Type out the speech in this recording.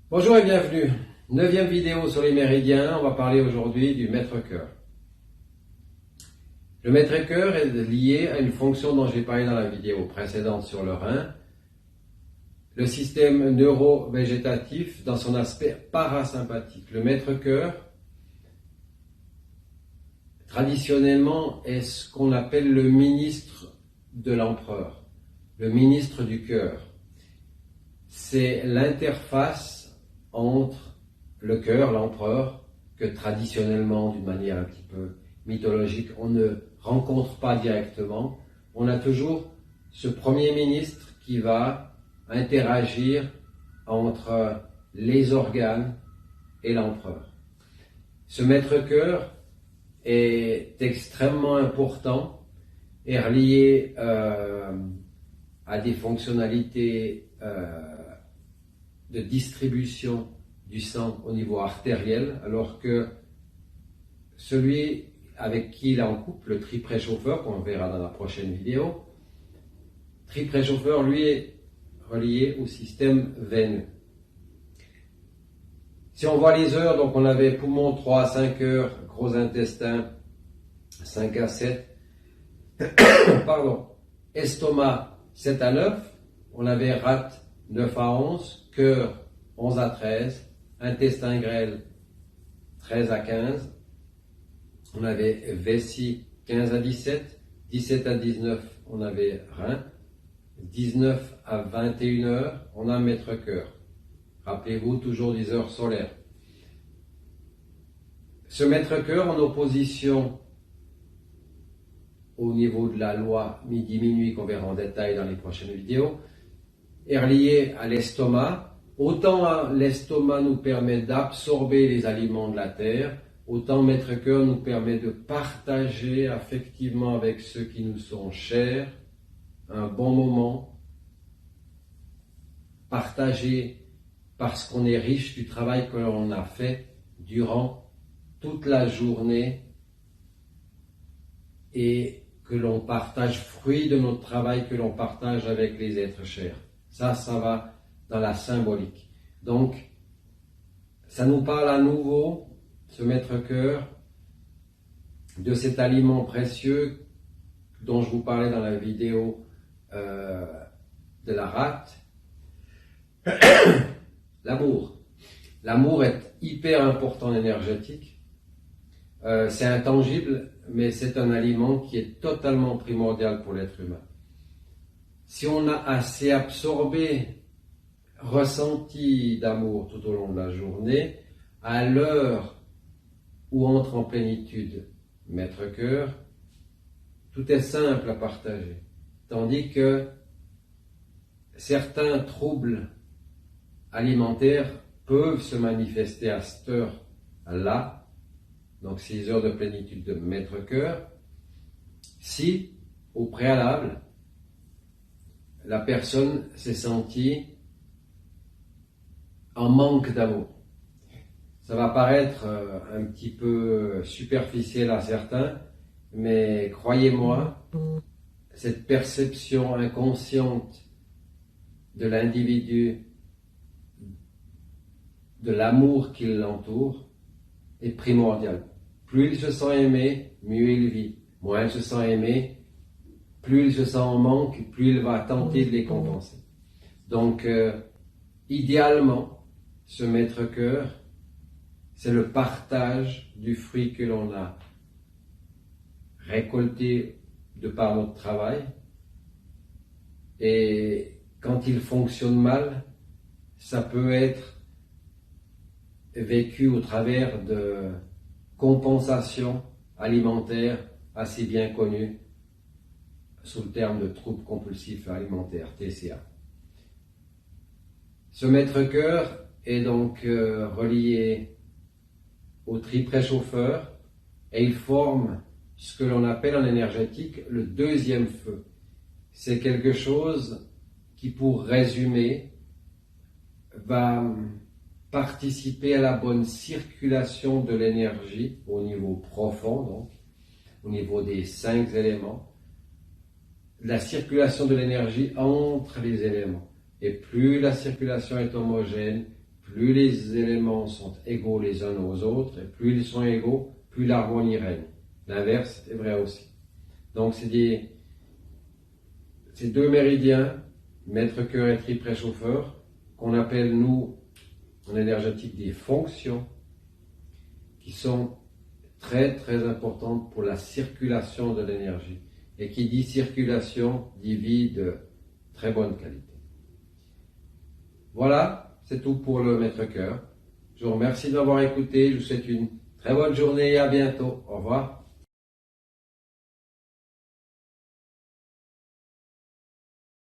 Bonjour et bienvenue. 9e vidéo sur les méridiens. On va parler aujourd'hui du maître-cœur. Le maître-cœur est lié à une fonction dont j'ai parlé dans la vidéo précédente sur le rein. Le système neuro-végétatif dans son aspect parasympathique. Le maître-cœur, traditionnellement, est ce qu'on appelle le ministre de l'empereur, le ministre du cœur. C'est l'interface entre le cœur, l'empereur, que traditionnellement, d'une manière un petit peu mythologique, on ne rencontre pas directement. On a toujours ce premier ministre qui va interagir entre les organes et l'empereur. Ce maître-cœur est extrêmement important et relié à des fonctionnalités de distribution du sang au niveau artériel, alors que celui avec qui il est en couple, le tripréchauffeur, qu'on verra dans la prochaine vidéo, tripréchauffeur, lui, est relié au système veineux. Si on voit les heures, donc on avait poumon 3 à 5 heures, gros intestin 5 à 7, pardon, estomac 7 à 9, on avait rate 9 à 11, cœur 11 à 13, intestin grêle 13 à 15, on avait vessie 15 à 17, 17 à 19, on avait rein, 19 à 21 heures, on a maître-cœur. Rappelez-vous, toujours 10 heures solaires. Ce maître-cœur en opposition au niveau de la loi midi-minuit qu'on verra en détail dans les prochaines vidéos, est relié à l'estomac. Autant l'estomac nous permet d'absorber les aliments de la terre, autant maître-cœur nous permet de partager affectivement avec ceux qui nous sont chers un bon moment, partager parce qu'on est riche du travail que l'on a fait durant toute la journée et que l'on partage, fruit de notre travail que l'on partage avec les êtres chers. Ça va dans la symbolique. Donc, ça nous parle à nouveau, ce maître-cœur, de cet aliment précieux dont je vous parlais dans la vidéo de la rate. L'amour. L'amour est hyper important en énergétique. C'est intangible, mais c'est un aliment qui est totalement primordial pour l'être humain. Si on a assez absorbé, ressenti d'amour tout au long de la journée, à l'heure où entre en plénitude maître-cœur, tout est simple à partager. Tandis que certains troubles alimentaires peuvent se manifester à cette heure-là, donc 6 heures de plénitude de maître-cœur, si, au préalable, la personne s'est sentie en manque d'amour. Ça va paraître un petit peu superficiel à certains, mais croyez-moi, cette perception inconsciente de l'individu, de l'amour qui l'entoure, est primordiale. Plus il se sent aimé, mieux il vit. Moins il se sent aimé, plus il se sent en manque, plus il va tenter de les compenser. Donc, idéalement, ce maître-cœur, c'est le partage du fruit que l'on a récolté de par notre travail. Et quand il fonctionne mal, ça peut être vécu au travers de compensations alimentaires assez bien connues sous le terme de troubles compulsifs alimentaires, TCA. Ce maître-cœur est donc relié au tripréchauffeur et il forme ce que l'on appelle en énergétique le deuxième feu. C'est quelque chose qui, pour résumer, va participer à la bonne circulation de l'énergie au niveau profond, donc au niveau des 5 éléments, la circulation de l'énergie entre les éléments. Et plus la circulation est homogène, plus les éléments sont égaux les uns aux autres, et plus ils sont égaux, plus l'harmonie règne. L'inverse est vrai aussi. Donc ces deux méridiens, maître-cœur et tri-préchauffeur, qu'on appelle nous en énergétique des fonctions, qui sont très très importantes pour la circulation de l'énergie. Et qui dit circulation dit vie de très bonne qualité. Voilà, c'est tout pour le maître-cœur. Je vous remercie d'avoir écouté, je vous souhaite une très bonne journée et à bientôt. Au revoir.